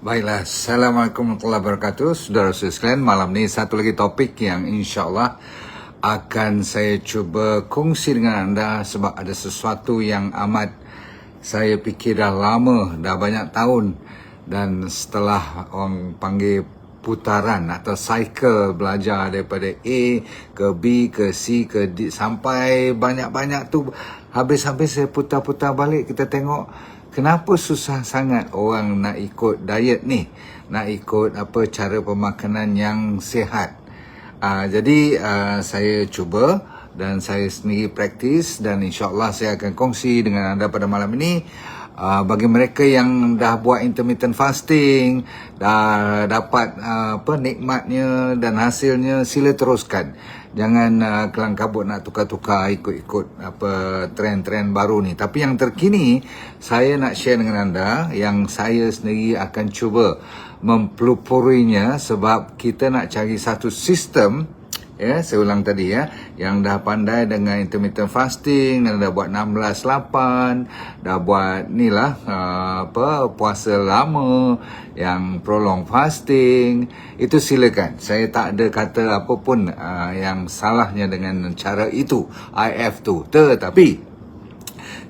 Baiklah, Assalamualaikum warahmatullahi wabarakatuh. Saudara-saudara sekalian, malam ni satu lagi topik yang insya-Allah akan saya cuba kongsi dengan anda sebab ada sesuatu yang amat saya fikir dah lama, dah banyak tahun, dan setelah orang panggil putaran atau cycle belajar daripada A ke B ke C ke D sampai banyak-banyak tu, habis-habis saya putar-putar balik, kita tengok kenapa susah sangat orang nak ikut diet ni, nak ikut cara pemakanan yang sihat. Jadi saya cuba dan saya sendiri praktis, dan insya-Allah saya akan kongsi dengan anda pada malam ini. Bagi mereka yang dah buat intermittent fasting, dah dapat nikmatnya dan hasilnya, sila teruskan. Jangan kelang kabut nak tukar-tukar ikut-ikut trend-trend baru ni. Tapi yang terkini saya nak share dengan anda, yang saya sendiri akan cuba mempeloporinya sebab kita nak cari satu sistem. Saya ulang tadi yang dah pandai dengan intermittent fasting, dan dah buat 16/8, dah buat puasa lama, yang prolong fasting, itu silakan. Saya tak ada kata apa pun yang salahnya dengan cara itu, IF tu. Tetapi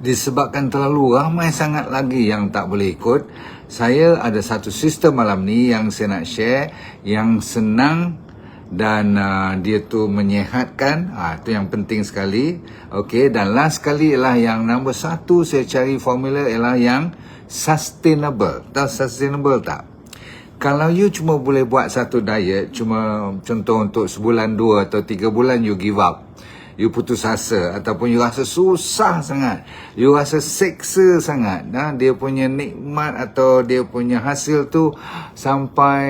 disebabkan terlalu ramai sangat lagi yang tak boleh ikut, saya ada satu sistem malam ni yang saya nak share, yang senang dan dia tu menyihatkan. Itu yang penting sekali. Okey, dan last sekali ialah yang nombor satu saya cari formula ialah yang sustainable. Tahu sustainable tak? Kalau you cuma boleh buat satu diet, cuma contoh untuk sebulan, 2 atau 3 bulan you give up, you putus asa, ataupun you rasa susah sangat, you rasa seksa sangat, dia punya nikmat atau dia punya hasil tu sampai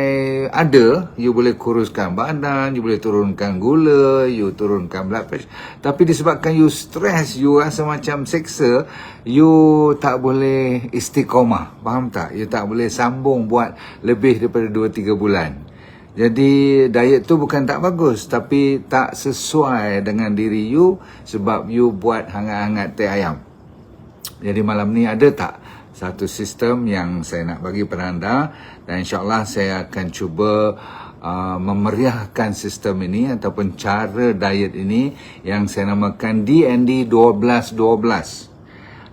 ada, you boleh kuruskan badan, you boleh turunkan gula, you turunkan blood pressure, tapi disebabkan you stress, you rasa macam seksa, you tak boleh istiqomah, faham tak? You tak boleh sambung buat lebih daripada 2-3 bulan. Jadi diet tu bukan tak bagus, tapi tak sesuai dengan diri you sebab you buat hangat-hangat teh ayam. Jadi malam ni ada tak satu sistem yang saya nak bagi pada anda, dan insya-Allah saya akan cuba memeriahkan sistem ini ataupun cara diet ini yang saya namakan DND 12-12.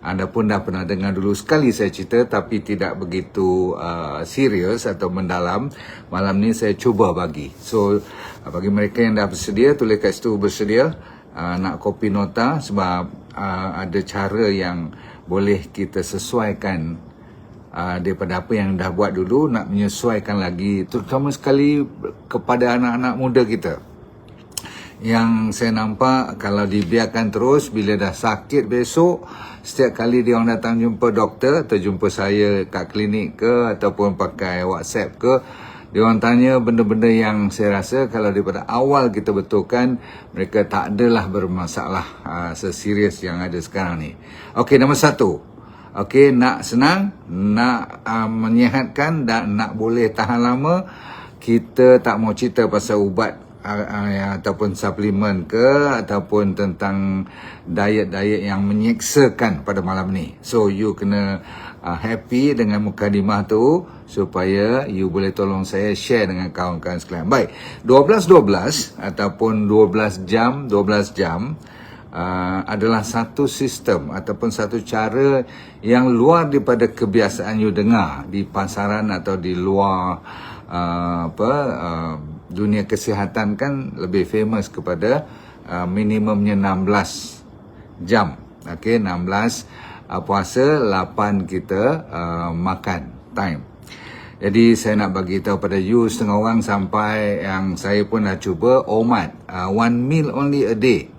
Anda pun dah pernah dengar dulu sekali saya cerita, tapi tidak begitu serius atau mendalam. Malam ni saya cuba bagi. So, bagi mereka yang dah bersedia, tulis kat situ bersedia. Nak kopi nota sebab ada cara yang boleh kita sesuaikan daripada apa yang dah buat dulu, nak menyesuaikan lagi. Terutama sekali kepada anak-anak muda kita. Yang saya nampak kalau dibiarkan terus, bila dah sakit besok, setiap kali dia orang datang jumpa doktor atau jumpa saya kat klinik ke ataupun pakai WhatsApp ke, dia orang tanya benda-benda yang saya rasa kalau daripada awal kita betulkan, mereka tak adalah bermasalah seserius yang ada sekarang ni. Okey, nombor satu. Okey, nak senang, nak menyihatkan dan nak boleh tahan lama, kita tak mau cerita pasal ubat ataupun suplemen ke ataupun tentang diet-diet yang menyeksakan pada malam ni. So you kena happy dengan mukadimah tu supaya you boleh tolong saya share dengan kawan-kawan sekalian. Baik, 12-12 ataupun 12 jam adalah satu sistem ataupun satu cara yang luar daripada kebiasaan you dengar di pasaran atau di luar dunia kesihatan. Kan lebih famous kepada minimumnya 16 jam. Okey, 16 puasa, 8 kita makan time. Jadi saya nak bagi tahu pada you setengah orang, sampai yang saya pun dah cuba omat, 1 meal only a day.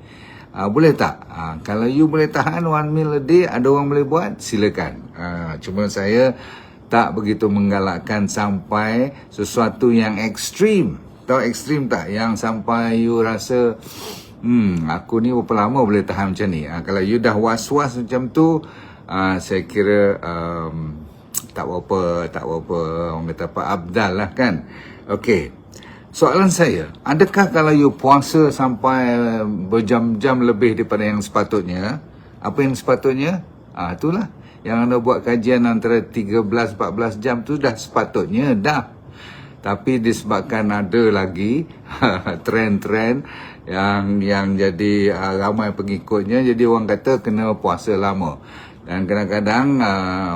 Boleh tak? Kalau you boleh tahan 1 meal a day, ada orang boleh buat, silakan. Cuma saya tak begitu menggalakkan sampai sesuatu yang ekstrim. Tahu ekstrim tak? Yang sampai you rasa aku ni berapa lama boleh tahan macam ni. Kalau you dah was-was macam tu, saya kira tak berapa orang kata apa, abdal lah kan. Okey, soalan saya, adakah kalau you puasa sampai berjam-jam lebih daripada yang sepatutnya, apa yang sepatutnya? Itulah yang anda buat kajian antara 13-14 jam tu dah sepatutnya dah. Tapi disebabkan ada lagi trend-trend yang jadi ramai pengikutnya, jadi orang kata kena puasa lama. Dan kadang-kadang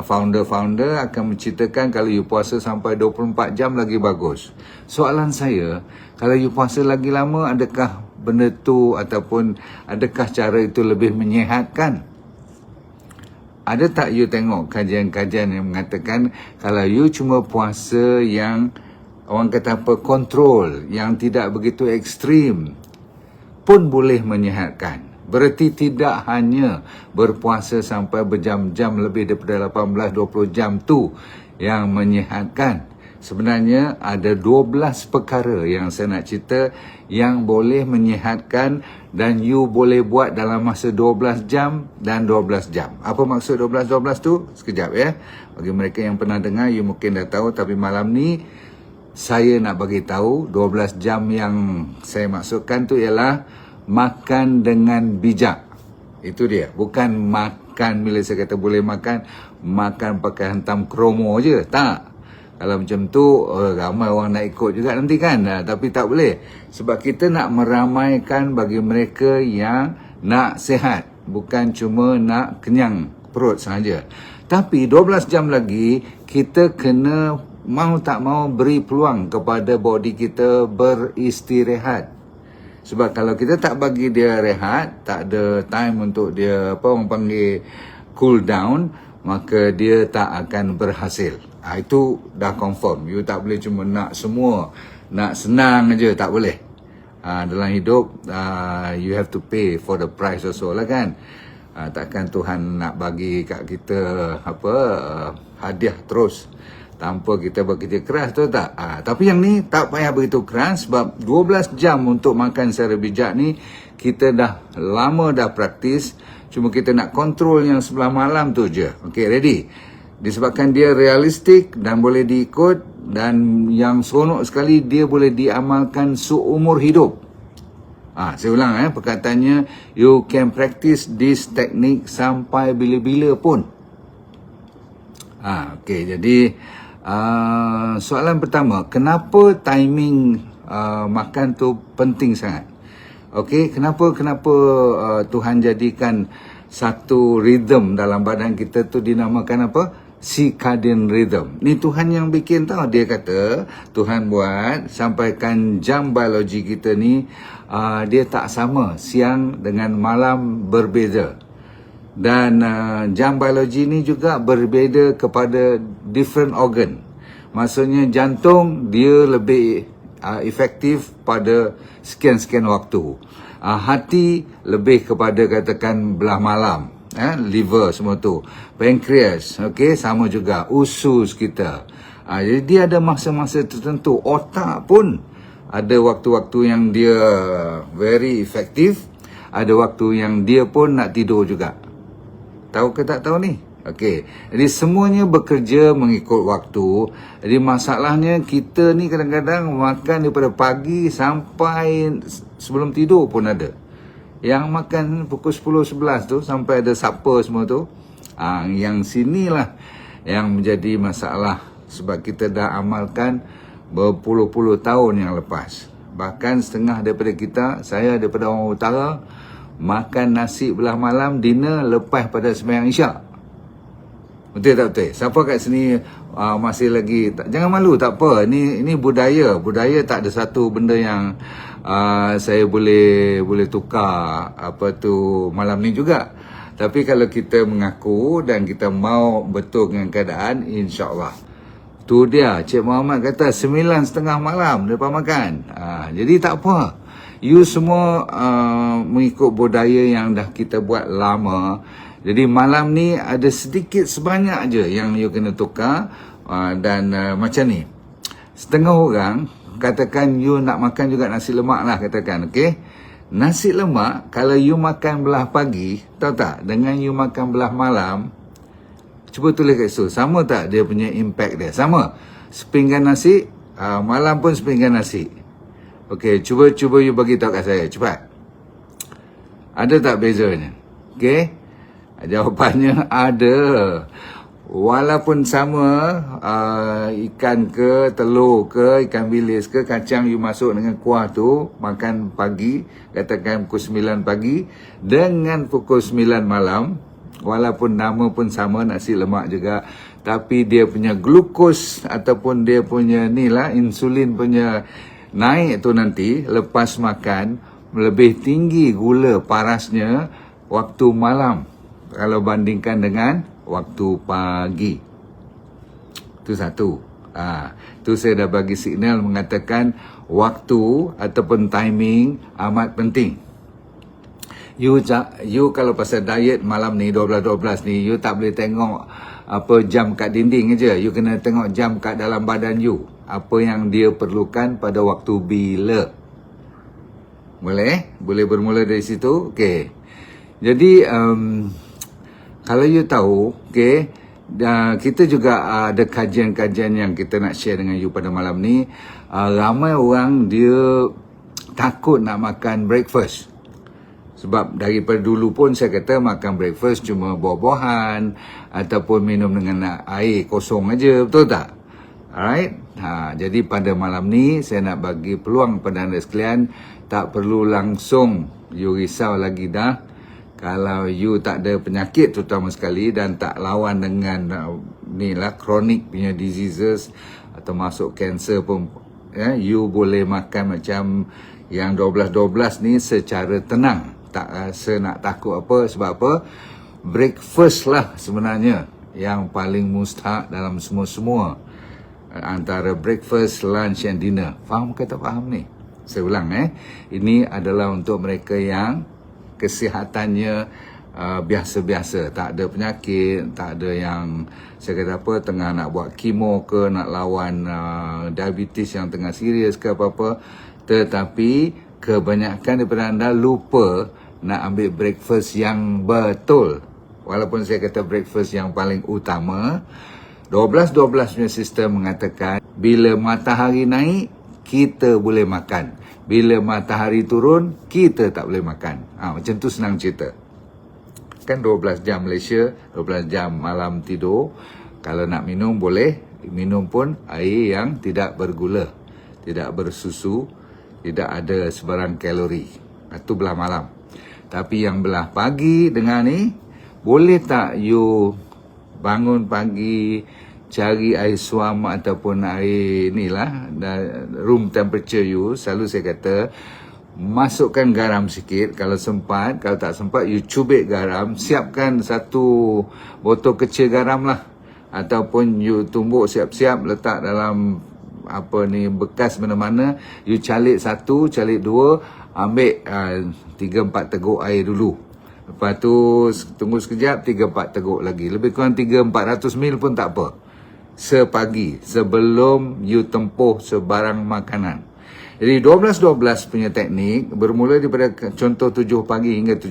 founder-founder akan menceritakan kalau you puasa sampai 24 jam lagi bagus. Soalan saya, kalau you puasa lagi lama, adakah benda tu ataupun adakah cara itu lebih menyihatkan? Ada tak you tengok kajian-kajian yang mengatakan kalau you cuma puasa yang orang kata apa, kontrol, yang tidak begitu ekstrim pun boleh menyihatkan. Berarti tidak hanya berpuasa sampai berjam-jam lebih daripada 18-20 jam tu yang menyihatkan. Sebenarnya ada 12 perkara yang saya nak cerita yang boleh menyihatkan dan you boleh buat dalam masa 12 jam dan 12 jam. Apa maksud 12-12 tu? Sekejap ya. Bagi mereka yang pernah dengar, you mungkin dah tahu, tapi malam ni saya nak bagi tahu 12 jam yang saya maksudkan tu ialah makan dengan bijak. Itu dia. Bukan makan bila saya kata boleh makan pakai hantam kromo je. Tak. Kalau macam tu ramai orang nak ikut juga nanti kan. Tapi tak boleh. Sebab kita nak meramaikan bagi mereka yang nak sihat. Bukan cuma nak kenyang perut sahaja. Tapi 12 jam lagi kita kena mau tak mau beri peluang kepada body kita beristirahat. Sebab kalau kita tak bagi dia rehat, tak ada time untuk dia, apa orang panggil, cool down, maka dia tak akan berhasil. Itu dah confirm. You tak boleh cuma nak semua, nak senang je, tak boleh. Dalam hidup, you have to pay for the price also lah kan. Takkan Tuhan nak bagi kat kita hadiah terus tanpa kita bekerja keras, tu tak? Tapi yang ni tak payah begitu keras sebab 12 jam untuk makan secara bijak ni kita dah lama dah praktis, cuma kita nak kontrol yang sebelah malam tu je. Okay, ready? Disebabkan dia realistik dan boleh diikut, dan yang seronok sekali dia boleh diamalkan seumur hidup. Saya ulang perkataannya, you can practice this technique sampai bila-bila pun. Okay, jadi soalan pertama, kenapa timing makan tu penting sangat? Okey, kenapa Tuhan jadikan satu rhythm dalam badan kita tu dinamakan apa? Circadian rhythm. Ni Tuhan yang bikin tau. Dia kata Tuhan buat sampaikan jam biologi kita ni dia tak sama, siang dengan malam berbeza. Dan jam biologi ni juga berbeza kepada different organ. Maksudnya jantung dia lebih efektif pada sekian-sekian waktu. Hati lebih kepada katakan belah malam. Liver semua tu. Pankreas, okay, sama juga. Usus kita. Jadi dia ada masa-masa tertentu. Otak pun ada waktu-waktu yang dia very efektif. Ada waktu yang dia pun nak tidur juga. Tahu ke tak tahu ni? Okey. Jadi semuanya bekerja mengikut waktu. Jadi masalahnya kita ni kadang-kadang makan daripada pagi sampai sebelum tidur pun ada. Yang makan pukul 10-11 tu sampai ada supper semua tu. Yang sinilah yang menjadi masalah sebab kita dah amalkan berpuluh-puluh tahun yang lepas. Bahkan setengah daripada kita, saya daripada orang utara, makan nasi belah malam, dinner lepas pada sembahyang isyak. Betul tak betul? Siapa kat sini masih lagi jangan malu, tak apa. Ini budaya. Budaya tak ada satu benda yang saya boleh tukar malam ni juga. Tapi kalau kita mengaku dan kita mau betul dengan keadaan, insya-Allah. Tu dia Cik Muhammad kata 9:30 malam lepas makan. Jadi tak apa. You semua mengikut budaya yang dah kita buat lama. Jadi malam ni ada sedikit sebanyak je yang you kena tukar. Dan macam ni, setengah orang katakan you nak makan juga nasi lemak lah katakan, okay? Nasi lemak kalau you makan belah pagi, tahu tak, dengan you makan belah malam, cuba tulis kat situ, sama tak dia punya impact dia? Sama. Sepinggan nasi, malam pun sepinggan nasi. Okey, cuba you bagi tahu kat saya, cepat. Ada tak bezanya? Okey. Jawapannya ada. Walaupun sama ikan ke, telur ke, ikan bilis ke, kacang you masuk dengan kuah tu, makan pagi, katakan pukul 9 pagi, dengan pukul 9 malam, walaupun nama pun sama, nasi lemak juga, tapi dia punya glukos ataupun dia punya ni lah, insulin punya naik tu nanti, lepas makan, lebih tinggi gula parasnya waktu malam, kalau bandingkan dengan waktu pagi. Itu satu. Tu saya dah bagi signal mengatakan waktu ataupun timing amat penting. You kalau pasal diet malam ni 12-12 ni, you tak boleh tengok apa jam kat dinding aja. You kena tengok jam kat dalam badan you. Apa yang dia perlukan pada waktu bila. Boleh? Boleh bermula dari situ? Okey. Jadi kalau you tahu, okay, kita juga ada kajian-kajian yang kita nak share dengan you pada malam ni. Ramai orang dia takut nak makan breakfast. Sebab daripada dulu pun saya kata makan breakfast cuma buah-buahan ataupun minum dengan air kosong aja, betul tak? Alright? Jadi pada malam ni saya nak bagi peluang kepada anda sekalian, tak perlu langsung you risau lagi dah. Kalau you tak ada penyakit terutama sekali dan tak lawan dengan ni lah chronic punya diseases atau masuk cancer pun, you boleh makan macam yang 12-12 ni secara tenang. Tak rasa nak takut apa. Sebab apa? Breakfast lah sebenarnya yang paling mustahak dalam semua-semua. Antara breakfast, lunch and dinner. Faham ke tak faham ni? Saya ulang Ini adalah untuk mereka yang kesihatannya biasa-biasa, tak ada penyakit, tak ada yang saya kata apa, tengah nak buat kemo ke, nak lawan diabetes yang tengah serius ke apa-apa, tetapi kebanyakan daripada anda lupa nak ambil breakfast yang betul. Walaupun saya kata breakfast yang paling utama, 12-12 punya sistem mengatakan bila matahari naik kita boleh makan, bila matahari turun, kita tak boleh makan. Macam tu senang cerita. Kan 12 jam Malaysia, 12 jam malam tidur. Kalau nak minum, boleh. Minum pun air yang tidak bergula, tidak bersusu, tidak ada sebarang kalori. Itu belah malam. Tapi yang belah pagi dengan ni, boleh tak you bangun pagi, cari air suam ataupun air ni lah, room temperature you. Selalu saya kata masukkan garam sikit kalau sempat. Kalau tak sempat, you cubit garam. Siapkan satu botol kecil garam lah, ataupun you tumbuk siap-siap letak dalam apa ni bekas mana-mana. You calik satu, calik dua, ambil 3-4 teguk air dulu. Lepas tu tunggu sekejap, 3-4 teguk lagi. Lebih kurang 300-400 ml pun tak apa. Sepagi sebelum you tempuh sebarang makanan. Jadi 12-12 punya teknik bermula daripada contoh 7 pagi hingga 7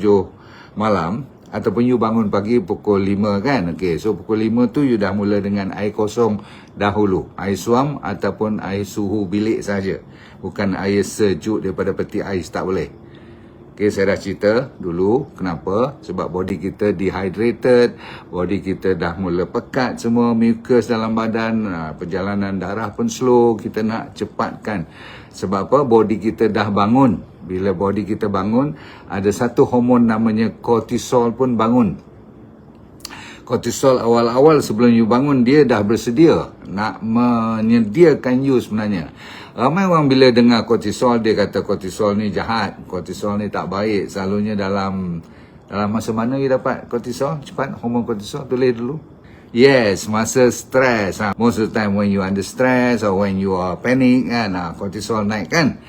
malam, ataupun you bangun pagi pukul 5 kan. Okey, so pukul 5 tu you dah mula dengan air kosong dahulu, air suam ataupun air suhu bilik saja, bukan air sejuk daripada peti ais, tak boleh. Okay, saya dah cerita dulu kenapa. Sebab body kita dehydrated, body kita dah mula pekat semua, mucus dalam badan, perjalanan darah pun slow, kita nak cepatkan. Sebab apa? Body kita dah bangun. Bila body kita bangun, ada satu hormon namanya kortisol pun bangun. Kortisol awal-awal sebelum you bangun, dia dah bersedia nak menyediakan you sebenarnya. Ramai orang bila dengar kortisol, dia kata kortisol ni jahat, kortisol ni tak baik. Selalunya dalam masa mana you dapat kortisol? Cepat, hormon kortisol, tulis dulu. Yes, masa stress. Most of the time when you under stress or when you are panic kan, kortisol naik kan.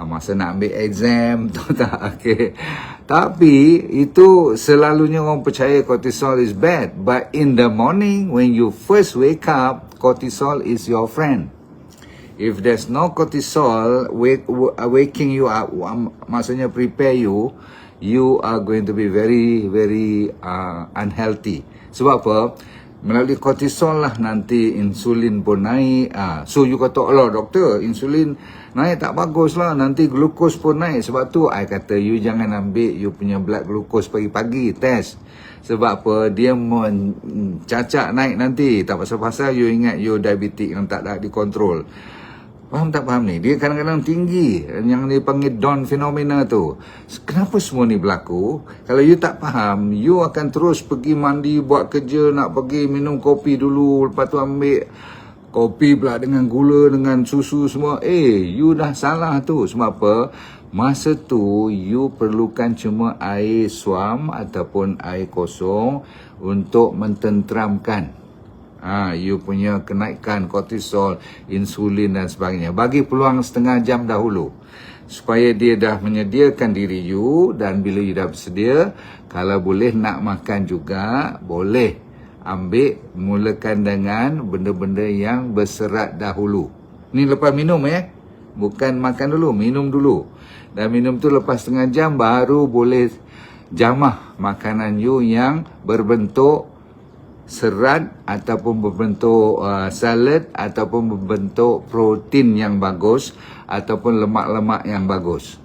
Masa nak ambil exam tu tak, okay. Tapi itu selalunya orang percaya kortisol is bad. But in the morning when you first wake up, kortisol is your friend. If there's no cortisol waking you up, maksudnya prepare you, you are going to be very, very unhealthy. Sebab apa? Melalui kortisol lah nanti insulin pun naik. So you kata, Allah doktor, insulin naik tak bagus lah, nanti glukos pun naik. Sebab tu I kata you jangan ambil you punya blood glucose pagi-pagi test. Sebab apa? Dia mencacak naik nanti. Tak pasal-pasal you ingat you diabetik yang tak ada dikontrol. Faham tak faham ni? Dia kadang-kadang tinggi. Yang dipanggil Down phenomena tu. Kenapa semua ni berlaku? Kalau you tak faham, you akan terus pergi mandi, buat kerja, nak pergi minum kopi dulu. Lepas tu ambil kopi pula dengan gula, dengan susu semua. You dah salah tu. Sebab apa? Masa tu, you perlukan cuma air suam ataupun air kosong untuk mententeramkan you punya kenaikan kortisol, insulin dan sebagainya. Bagi peluang setengah jam dahulu supaya dia dah menyediakan diri you, dan bila you dah bersedia, kalau boleh nak makan juga, boleh ambil, mulakan dengan benda-benda yang berserat dahulu. Ni lepas minum bukan makan dulu, minum dulu. Dan minum tu lepas setengah jam baru boleh jamah makanan you yang berbentuk serat ataupun berbentuk salad ataupun berbentuk protein yang bagus ataupun lemak-lemak yang bagus.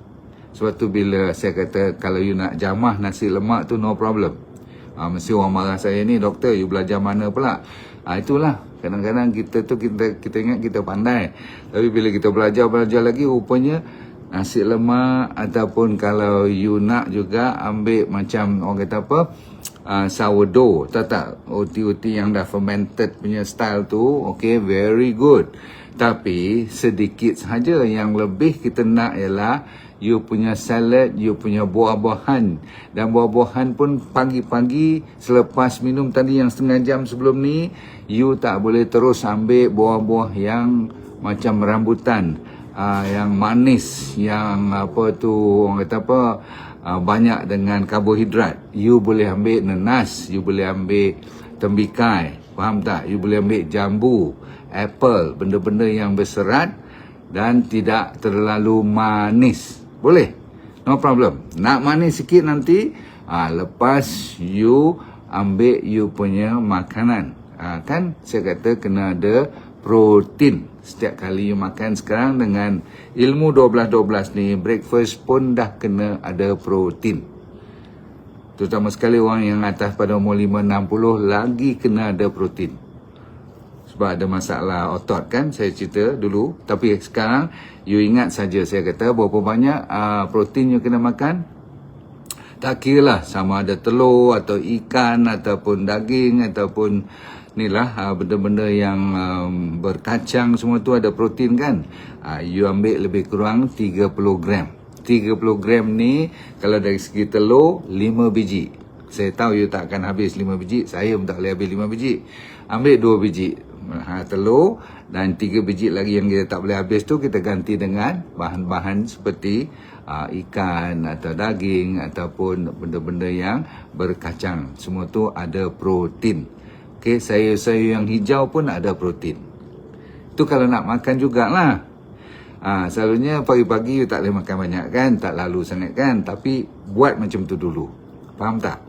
Sebab tu bila saya kata kalau you nak jamah nasi lemak tu no problem. Mesti orang marah saya ni, doktor you belajar mana pula? Itulah kadang-kadang kita tu kita ingat kita pandai. Tapi bila kita belajar lagi rupanya nasi lemak, ataupun kalau you nak juga ambil macam orang kata apa, sourdough, tak roti-roti yang dah fermented punya style tu, okay, very good. Tapi sedikit sahaja. Yang lebih kita nak ialah you punya salad, you punya buah-buahan. Dan buah-buahan pun pagi-pagi selepas minum tadi yang setengah jam sebelum ni, you tak boleh terus ambil buah-buah yang macam rambutan, yang manis, yang apa tu orang kata apa, banyak dengan karbohidrat. You boleh ambil nanas, you boleh ambil tembikai, faham tak? You boleh ambil jambu, apple, benda-benda yang berserat dan tidak terlalu manis. Boleh, no problem. Nak manis sikit nanti, lepas you ambil you punya makanan. Kan saya kata kena ada protein setiap kali you makan. Sekarang dengan ilmu 12-12 ni, breakfast pun dah kena ada protein. Terutama sekali orang yang atas pada umur 5-60 lagi kena ada protein. Sebab ada masalah otot kan, saya cerita dulu. Tapi sekarang you ingat saja saya kata berapa banyak protein you kena makan. Tak kira lah sama ada telur atau ikan ataupun daging ataupun ni lah benda-benda yang berkacang, semua tu ada protein kan. You ambil lebih kurang 30 gram. 30 gram ni kalau dari segi telur 5 biji. Saya tahu you tak akan habis 5 biji, saya pun tak boleh habis 5 biji. Ambil 2 biji telur dan 3 biji lagi yang kita tak boleh habis tu kita ganti dengan bahan-bahan seperti ikan atau daging ataupun benda-benda yang berkacang. Semua tu ada protein. Okay, sayur-sayur yang hijau pun ada protein. Tu kalau nak makan jugalah. Selalunya pagi-pagi you tak boleh makan banyak kan, tak lalu sangat kan, tapi buat macam tu dulu. Faham tak?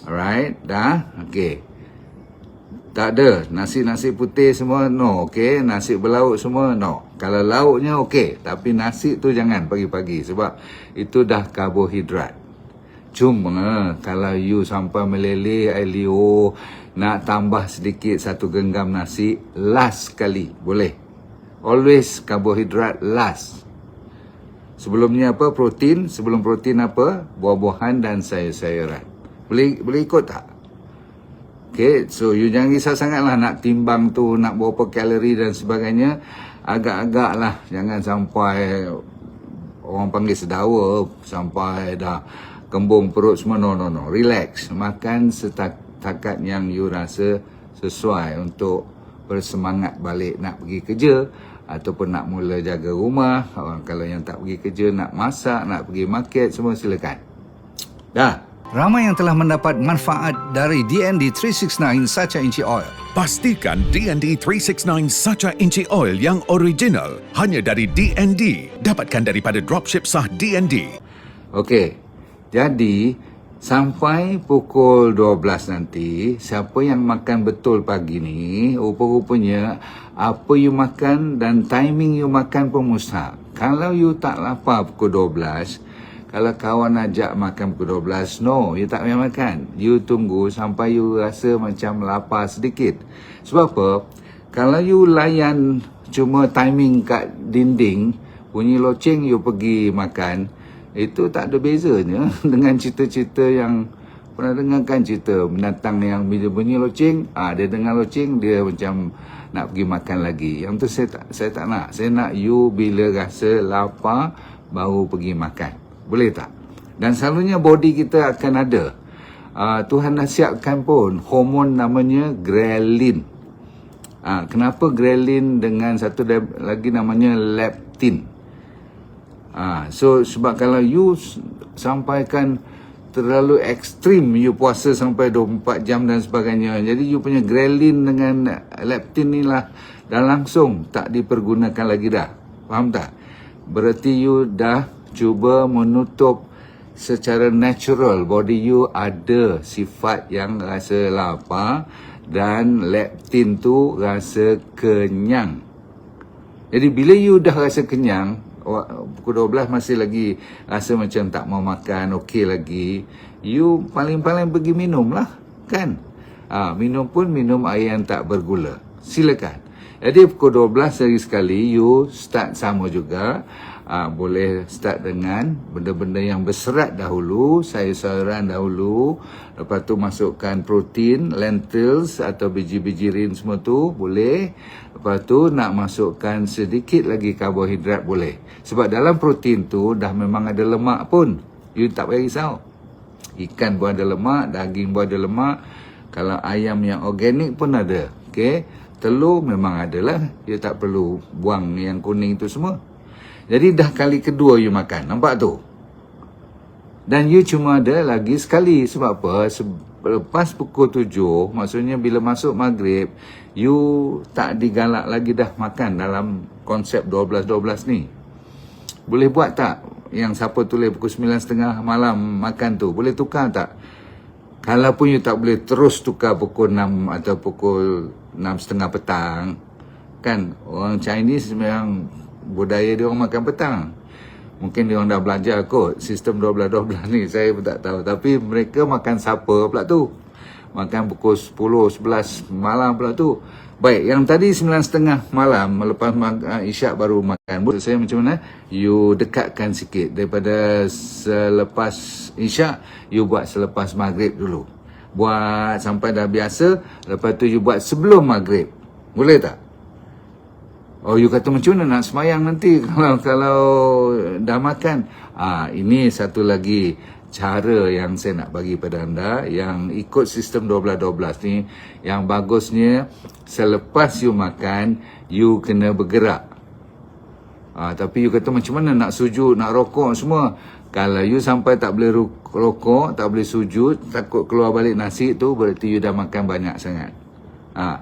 Alright, dah? Okay. Tak ada nasi-nasi putih semua, no. Okay, nasi berlauk semua, no. Kalau lauknya okay, tapi nasi tu jangan pagi-pagi sebab itu dah karbohidrat. Cuma kalau you sampai meleleh air liur, nak tambah sedikit 1 genggam nasi, last sekali boleh. Always karbohidrat last. Sebelumnya apa? Protein. Sebelum protein apa? Buah-buahan dan sayur-sayuran. Boleh ikut tak? Okay, so you jangan risau sangat lah nak timbang tu, nak berapa kalori dan sebagainya. Agak-agak lah, jangan sampai orang panggil sedawa, sampai dah kembung perut semua. No. Relax. Makan setakat yang you rasa sesuai untuk bersemangat balik nak pergi kerja ataupun nak mula jaga rumah. Kalau yang tak pergi kerja, nak masak, nak pergi market, semua silakan. Dah. Ramai yang telah mendapat manfaat dari DND 369 Sacha Inchi Oil. Pastikan DND 369 Sacha Inchi Oil yang original hanya dari DND. Dapatkan daripada dropship sah DND. Okey. Jadi Sampai pukul 12 nanti, siapa yang makan betul pagi ni, rupa-rupanya apa you makan dan timing you makan pun mustahak. Kalau you tak lapar pukul 12, kalau kawan ajak makan pukul 12, no, you tak payah makan. You tunggu sampai you rasa macam lapar sedikit. Sebab apa? Kalau you layan cuma timing kat dinding, bunyi loceng you pergi makan, itu tak ada bezanya dengan cerita-cerita yang pernah dengar kan, cerita binatang yang bila bunyi loceng, dia dengar loceng, dia macam nak pergi makan lagi. Yang tu saya tak nak. Saya nak you bila rasa lapar baru pergi makan. Boleh tak? Dan selalunya body kita akan ada. Tuhan dah siapkan pun hormon namanya ghrelin. Kenapa ghrelin dengan satu lagi namanya leptin? So sebab kalau you sampaikan terlalu ekstrim, you puasa sampai 24 jam dan sebagainya, jadi you punya ghrelin dengan leptin ni lah dah langsung tak dipergunakan lagi dah. Faham tak? Berarti you dah cuba menutup secara natural, body you ada sifat yang rasa lapar dan leptin tu rasa kenyang. Jadi bila you dah rasa kenyang, pukul 12 masih lagi rasa macam tak mau makan, okey lagi, you paling-paling pergi minum lah, kan? Minum pun minum air yang tak bergula. Silakan. Jadi pukul 12 hari sekali, you start sama juga. Boleh start dengan benda-benda yang berserat dahulu, sayur-sayuran dahulu, lepas tu masukkan protein, lentils atau biji-biji rin semua tu boleh. Lepas tu nak masukkan sedikit lagi karbohidrat boleh. Sebab dalam protein tu dah memang ada lemak pun, you tak payah risau. Ikan pun ada lemak, daging pun ada lemak, kalau ayam yang organik pun ada, okey. Telur memang ada lah, you tak perlu buang yang kuning tu semua. Jadi dah kali kedua you makan, nampak tu? Dan you cuma ada lagi sekali. Sebab apa? Lepas pukul 7, maksudnya bila masuk maghrib, you tak digalak lagi dah makan dalam konsep 12-12 ni. Boleh buat tak? Yang siapa tulis pukul 9.30 malam makan tu, boleh tukar tak? Kalau pun you tak boleh terus tukar pukul 6 atau pukul 6.30 petang, kan? Orang Chinese memang budaya dia orang makan petang. Mungkin dia orang dah belajar kot sistem 12-12 ni, saya pun tak tahu. Tapi mereka makan supper pula tu, makan pukul 10-11 malam pula tu. Baik, yang tadi 9.30 malam lepas isyak baru makan, menurut saya macam mana? You dekatkan sikit daripada selepas isyak, you buat selepas maghrib dulu. Buat sampai dah biasa, lepas tu you buat sebelum maghrib. Boleh tak? Oh, you kata macam mana nak semayang nanti kalau dah makan? Ini satu lagi cara yang saya nak bagi pada anda yang ikut sistem 12-12 ni. Yang bagusnya selepas you makan, you kena bergerak. Tapi you kata macam mana nak sujud, nak rokok semua. Kalau you sampai tak boleh rokok, tak boleh sujud, takut keluar balik nasi tu, berarti you dah makan banyak sangat.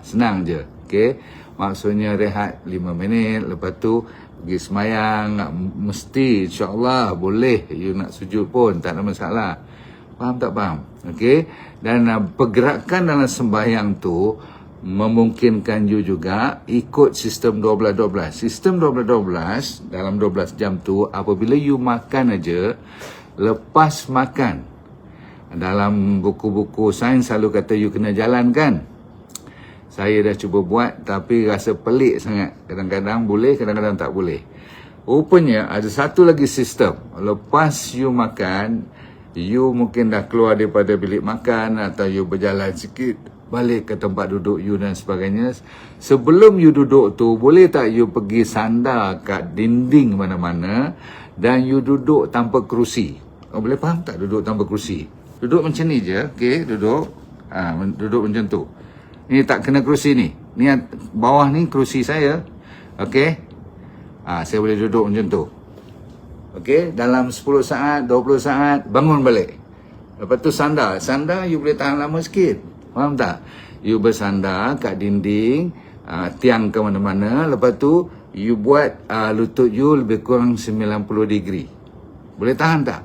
Senang je, okey. Maksudnya rehat 5 minit, lepas tu pergi semayang. Mesti insyaAllah boleh you nak sujud pun, tak ada masalah. Faham tak faham? Okey. Dan pergerakan dalam sembahyang tu memungkinkan you juga ikut sistem 12-12. Sistem 12-12 dalam 12 jam tu, apabila you makan aja, lepas makan, dalam buku-buku sains selalu kata you kena jalan, kan? Saya dah cuba buat tapi rasa pelik sangat. Kadang-kadang boleh, kadang-kadang tak boleh. Rupanya ada satu lagi sistem. Lepas you makan, you mungkin dah keluar daripada bilik makan atau you berjalan sikit balik ke tempat duduk you dan sebagainya. Sebelum you duduk tu, boleh tak you pergi sandar kat dinding mana-mana dan you duduk tanpa kerusi? Boleh faham tak duduk tanpa kerusi? Duduk macam ni je, okey, duduk. Duduk macam tu. Ni tak kena kerusi ni. Ni bawah ni kerusi saya. Okey. Saya boleh duduk macam tu. Okey, dalam 10 saat, 20 saat bangun balik. Lepas tu sandar. Sandar you boleh tahan lama sikit. Faham tak? You bersandar kat dinding, tiang ke mana-mana, lepas tu you buat lutut you lebih kurang 90 degree. Boleh tahan tak?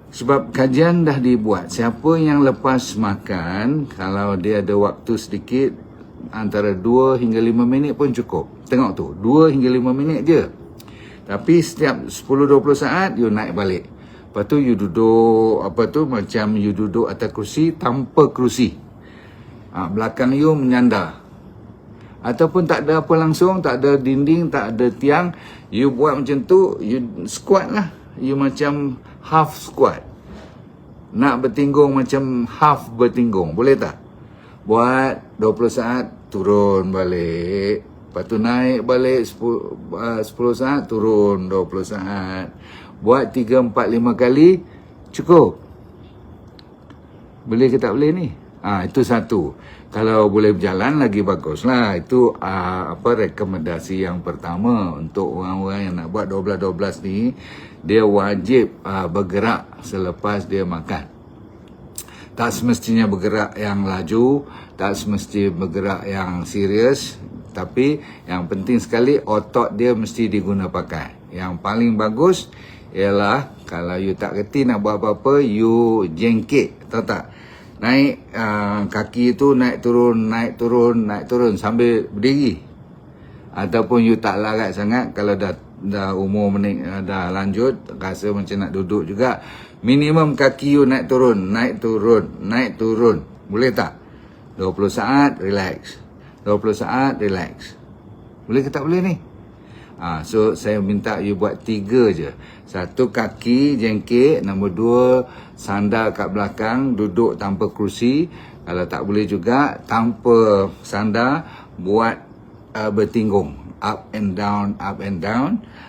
Sebab kajian dah dibuat, siapa yang lepas makan, kalau dia ada waktu sedikit, antara 2 hingga 5 minit pun cukup. Tengok tu, 2 hingga 5 minit je. Tapi setiap 10-20 saat, you naik balik. Lepas tu you duduk, macam you duduk atas kerusi tanpa kerusi. Belakang you menyandar. Ataupun tak ada apa langsung, tak ada dinding, tak ada tiang, you buat macam tu, you squat lah. You macam half squat. Nak bertinggung macam half bertinggung. Boleh tak? Buat 20 saat, turun balik. Lepas tu naik balik 10 saat, turun 20 saat. Buat 3, 4, 5 kali, cukup. Boleh ke tak boleh ni? Itu satu. Kalau boleh berjalan lagi baguslah. Itu rekomendasi yang pertama untuk orang-orang yang nak buat 12-12 ni. Dia wajib bergerak selepas dia makan. Tak semestinya bergerak yang laju, tak semesti bergerak yang serius, tapi yang penting sekali otot dia mesti diguna pakai. Yang paling bagus ialah kalau you tak kerti nak buat apa-apa, you jengkit, tahu tak? Naik kaki tu naik turun sambil berdiri. Ataupun you tak larat sangat, kalau dah umur dah lanjut, rasa macam nak duduk juga, minimum kaki you naik turun. Boleh tak? 20 saat relax. 20 saat relax. Boleh ke tak boleh ni? So saya minta you buat 3 je. 1, kaki jengkit. Nombor 2, sandar kat belakang, duduk tanpa kerusi. Kalau tak boleh juga, tanpa sandar, buat bertinggung. Up and down.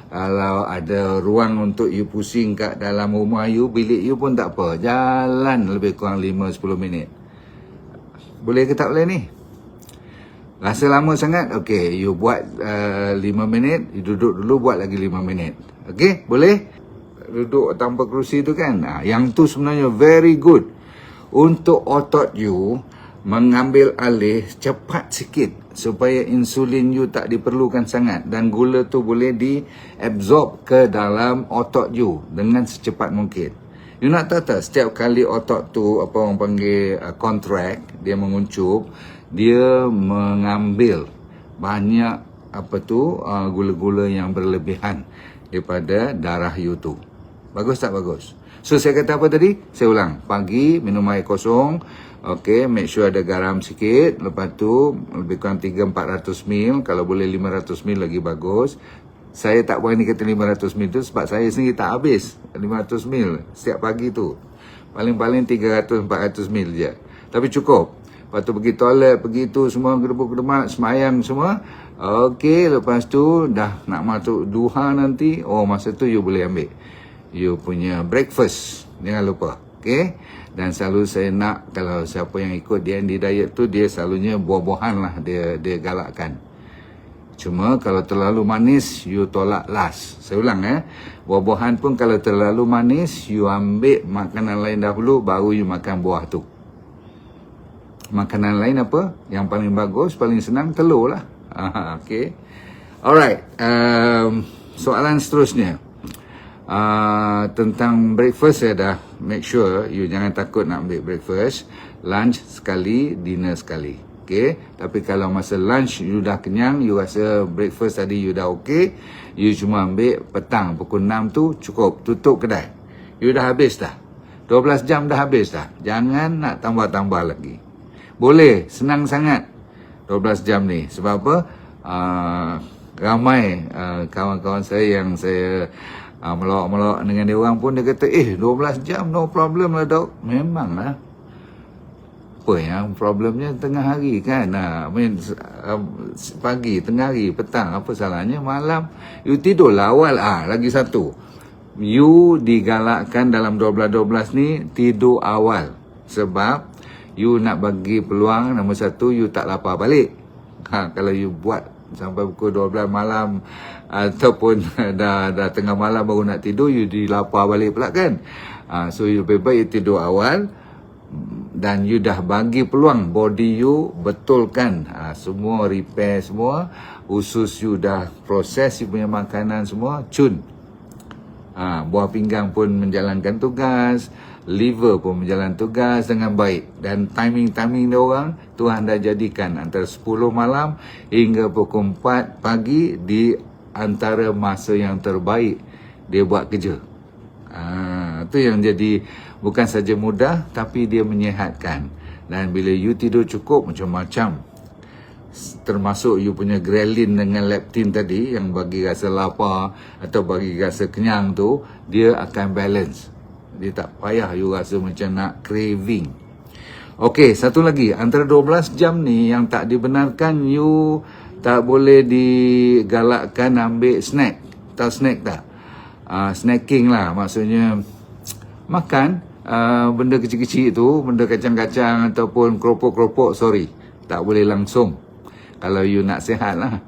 Kalau ada ruang untuk you pusing kat dalam rumah you, bilik you pun tak apa. Jalan lebih kurang 5-10 minit. Boleh ke tak boleh ni? Rasa lama sangat? Okey, you buat 5 minit, you duduk dulu buat lagi 5 minit. Okey, boleh? Duduk tanpa kerusi tu kan? Yang tu sebenarnya very good. Untuk otot you mengambil alih cepat sikit supaya insulin you tak diperlukan sangat dan gula tu boleh diabsorb ke dalam otot you dengan secepat mungkin. You nak tahu tak, setiap kali otot tu apa orang panggil contract, dia menguncup, dia mengambil banyak gula-gula yang berlebihan daripada darah you tu. Bagus tak bagus? So saya kata apa tadi? Saya ulang. Pagi minum air kosong. Okay, make sure ada garam sikit. Lepas tu lebih kurang 300-400 ml. Kalau boleh 500 ml lagi bagus. Saya tak berani kata 500 ml tu sebab saya sendiri tak habis 500 ml setiap pagi tu. Paling-paling 300-400 ml je. Tapi cukup. Lepas tu pergi toilet, pergi tu semua, gedebuk-gedemak, semayang semua. Okey, lepas tu dah nak masuk duha nanti. Masa tu you boleh ambil you punya breakfast. Jangan lupa. Okey. Dan selalu saya nak, kalau siapa yang ikut DND diet tu, dia selalunya buah-buahan lah dia galakkan. Cuma kalau terlalu manis, you tolak last. Saya ulang buah-buahan pun kalau terlalu manis, you ambil makanan lain dahulu, baru you makan buah tu. Makanan lain apa? Yang paling bagus, paling senang, telur lah. Okay. Alright. Soalan seterusnya. Tentang breakfast, saya dah make sure you jangan takut nak ambil breakfast. Lunch sekali, dinner sekali. Okay. Tapi kalau masa lunch you dah kenyang, you rasa breakfast tadi you dah okay, you cuma ambil petang pukul 6 tu cukup, tutup kedai. You dah habis dah. 12 jam dah habis dah. Jangan nak tambah-tambah lagi. Boleh, senang sangat 12 jam ni. Sebab apa? Ramai kawan-kawan saya yang saya melawak-melawak dengan dia orang pun, dia kata 12 jam no problem lah dok. Memang lah. Apa yang problemnya tengah hari kan? Pagi, tengah hari, petang, apa salahnya malam? You tidur lah awal. Lagi satu, you digalakkan dalam 12-12 ni tidur awal. Sebab you nak bagi peluang, nombor satu, you tak lapar balik. Kalau you buat sampai pukul 12 malam ataupun dah tengah malam baru nak tidur, you dilapar balik pula kan. So you lebih baik you tidur awal dan you dah bagi peluang body you betulkan semua, repair semua, usus you dah proses you punya makanan semua, cun. Buah pinggang pun menjalankan tugas, liver pun menjalankan tugas dengan baik. Dan timing-timing dia orang, Tuhan dah jadikan antara 10 malam hingga pukul 4 pagi di antara masa yang terbaik dia buat kerja. Itu yang jadi bukan saja mudah, tapi dia menyihatkan. Dan bila you tidur cukup macam-macam, termasuk you punya ghrelin dengan leptin tadi yang bagi rasa lapar atau bagi rasa kenyang tu, dia akan balance. Dia tak payah you rasa macam nak craving. Okey, satu lagi, antara 12 jam ni yang tak dibenarkan, you tak boleh digalakkan ambil snack. Tahu snack tak? Snacking lah, maksudnya makan benda kecil-kecil tu, benda kacang-kacang ataupun keropok-keropok, sorry, tak boleh langsung kalau you nak sihat lah.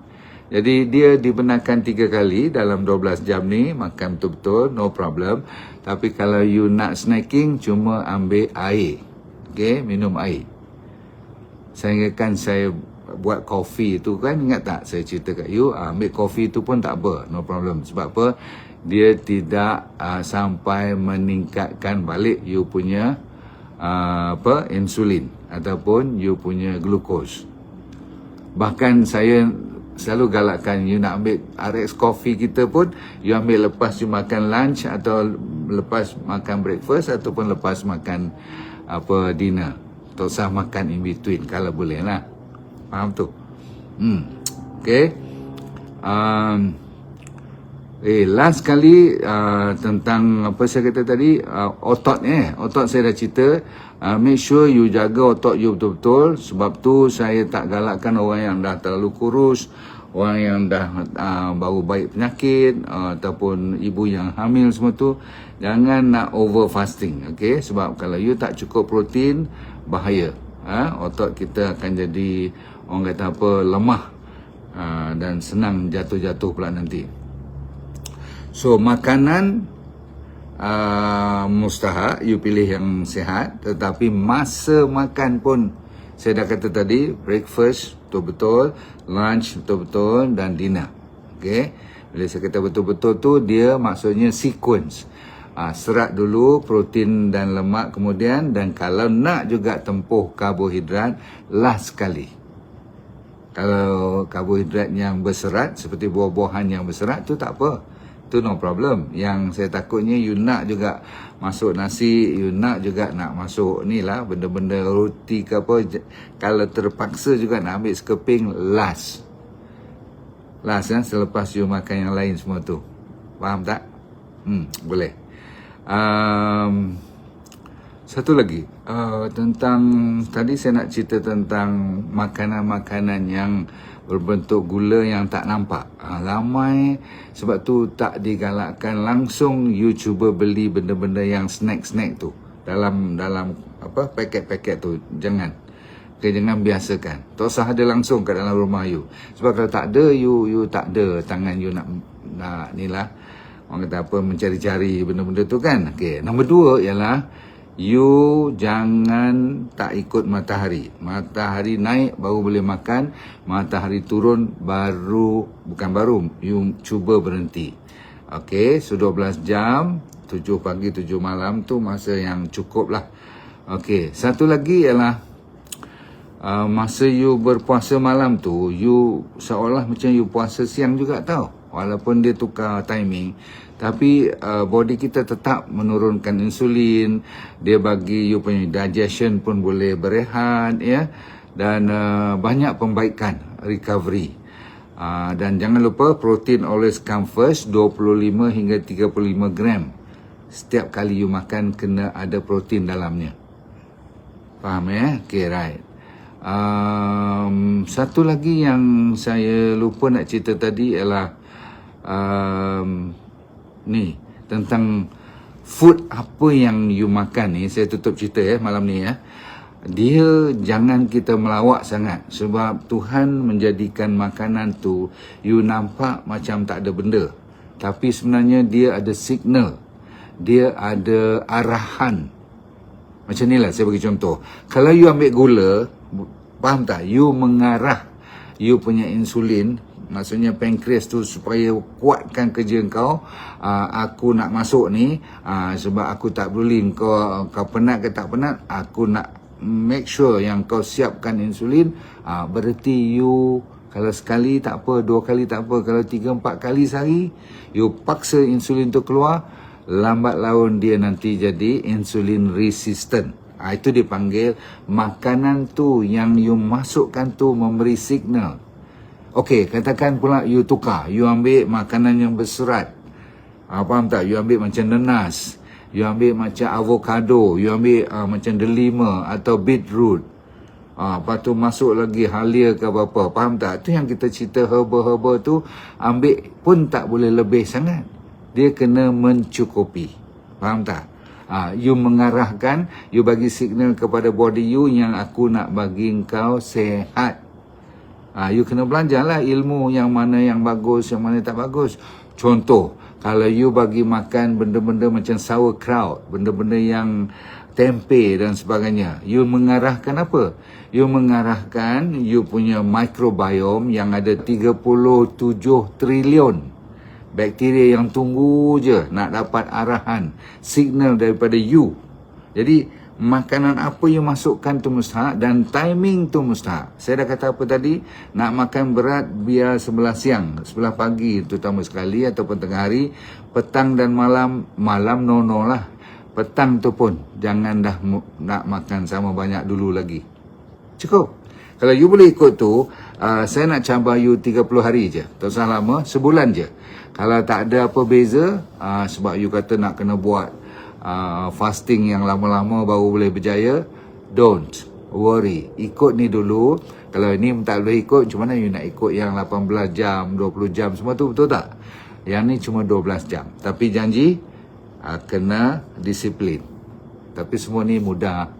Jadi dia dibenarkan 3 kali dalam 12 jam ni, makan betul-betul, no problem. Tapi kalau you nak snacking, cuma ambil air. Okay, minum air. Saya ingatkan saya buat kopi tu kan, ingat tak saya cerita kat you, ambil kopi tu pun tak apa, no problem. Sebab apa? Dia tidak sampai meningkatkan balik you punya insulin ataupun you punya glukos. Bahkan saya selalu galakkan you nak ambil RX coffee kita pun, you ambil lepas you makan lunch atau lepas makan breakfast ataupun lepas makan dinner. Tak usah makan in between kalau boleh lah. Faham tu? Okay. Last kali tentang apa saya kata tadi, otot saya dah cerita. Make sure you jaga otot you betul-betul. Sebab tu saya tak galakkan orang yang dah terlalu kurus, orang yang dah baru baik penyakit, ataupun ibu yang hamil semua tu, jangan nak over fasting. Okay? Sebab kalau you tak cukup protein, bahaya. Otot kita akan jadi, orang kata apa, lemah, dan senang jatuh-jatuh pula nanti. So makanan mustahak you pilih yang sihat, tetapi masa makan pun saya dah kata tadi, breakfast betul-betul, lunch betul-betul, dan dinner. Okay, bila saya kata betul-betul tu, dia maksudnya sequence. Serat dulu, protein dan lemak kemudian, dan kalau nak juga tempuh karbohidrat, last sekali. Kalau karbohidrat yang berserat seperti buah-buahan yang berserat tu tak apa, tu no problem. Yang saya takutnya you nak juga masuk nasi, you nak juga nak masuk ni lah, benda-benda roti ke apa. Kalau terpaksa juga nak ambil sekeping, last selepas you makan yang lain semua tu. Faham tak? Boleh. Satu lagi, tentang tadi saya nak cerita tentang makanan-makanan yang berbentuk gula yang tak nampak. Ramai sebab tu tak digalakkan langsung you cuba beli benda-benda yang snack-snack tu dalam apa paket-paket tu. Jangan. Okay, jangan biasakan. Tak usah ada langsung kat dalam rumah you. Sebab kalau tak ada, you tak ada tangan you nak ni lah, orang kata apa, mencari-cari benda-benda tu kan. Okay. Nombor 2 ialah you jangan tak ikut matahari. Matahari naik baru boleh makan, matahari turun you cuba berhenti. Okey, so 12 jam, 7 pagi 7 malam tu masa yang cukup lah. Okey, satu lagi ialah masa you berpuasa malam tu, you seolah macam you puasa siang juga tau. Walaupun dia tukar timing, tapi body kita tetap menurunkan insulin, dia bagi you punya digestion pun boleh berehat, ya, dan banyak pembaikan, recovery. Dan jangan lupa protein always come first, 25 hingga 35 gram. Setiap kali you makan kena ada protein dalamnya. Faham ya? Okay, right. Satu lagi yang saya lupa nak cerita tadi ialah ni tentang food apa yang you makan ni. Saya tutup cerita malam ni ya. Dia jangan kita melawak sangat, sebab Tuhan menjadikan makanan tu you nampak macam tak ada benda, tapi sebenarnya dia ada signal, dia ada arahan. Macam ni lah saya bagi contoh. Kalau you ambil gula, faham tak, you mengarah you punya insulin maksudnya pankreas tu supaya kuatkan kerja kau. Aku nak masuk ni sebab aku tak peduli kau penat ke tak penat, aku nak make sure yang kau siapkan insulin. Berarti you kalau sekali tak apa, 2 kali tak apa, kalau 3-4 kali sehari you paksa insulin tu keluar, lambat laun dia nanti jadi insulin resistant. Itu dipanggil makanan tu yang you masukkan tu memberi signal. Okey, katakan pula you tukar, you ambil makanan yang berserat. Faham tak? You ambil macam nenas, you ambil macam avocado, you ambil macam delima atau beetroot. Lepas tu masuk lagi halia ke apa-apa. Faham tak? Tu yang kita cerita herba-herba tu, ambil pun tak boleh lebih sangat. Dia kena mencukupi. Faham tak? You mengarahkan, you bagi signal kepada body you yang aku nak bagi kau sehat. You kena belajarlah ilmu yang mana yang bagus, yang mana tak bagus. Contoh, kalau you bagi makan benda-benda macam sauerkraut, benda-benda yang tempe dan sebagainya, you mengarahkan apa? You mengarahkan you punya microbiome yang ada 37 trilion bakteria yang tunggu je nak dapat arahan, signal daripada you. Jadi makanan apa you masukkan tu mustahak dan timing tu mustahak. Saya dah kata apa tadi, nak makan berat biar sebelah siang, sebelah pagi terutama sekali, ataupun tengah hari. Petang dan malam no lah. Petang tu pun jangan dah nak makan sama banyak dulu lagi. Cukup. Kalau you boleh ikut tu, saya nak cabar you 30 hari je. Tak usah lama, sebulan je. Kalau tak ada apa beza, sebab you kata nak kena buat fasting yang lama-lama baru boleh berjaya, don't worry. Ikut ni dulu. Kalau ni tak boleh ikut, macam mana you nak ikut yang 18 jam, 20 jam, semua tu betul tak? Yang ni cuma 12 jam. Tapi janji, kena disiplin. Tapi semua ni mudah.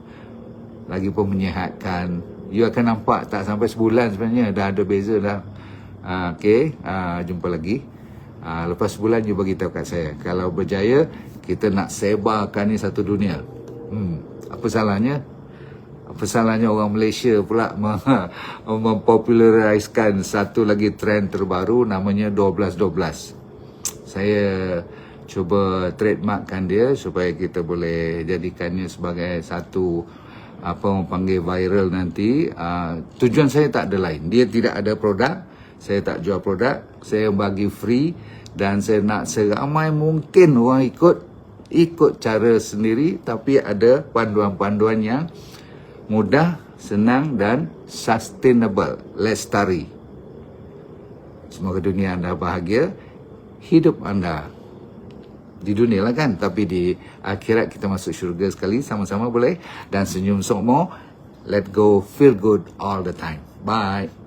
Lagipun menyihatkan. You akan nampak tak sampai sebulan sebenarnya dah ada beza dah. Okay, jumpa lagi. Lepas sebulan you bagi tahu kat saya. Kalau berjaya, kita nak sebarkan ni satu dunia. Apa salahnya? Apa salahnya orang Malaysia pula mempopulariskan satu lagi trend terbaru namanya 12-12. Saya cuba trademarkkan dia supaya kita boleh jadikannya sebagai satu apa orang panggil viral nanti. Tujuan saya tak ada lain. Dia tidak ada produk. Saya tak jual produk. Saya bagi free. Dan saya nak seramai mungkin orang ikut cara sendiri. Tapi ada panduan-panduan yang mudah, senang dan sustainable. Lestari. Semoga dunia anda bahagia. Hidup anda di dunia lah kan, tapi di akhirat kita masuk syurga sekali sama-sama boleh. Dan senyum sokmo, let go, feel good all the time. Bye.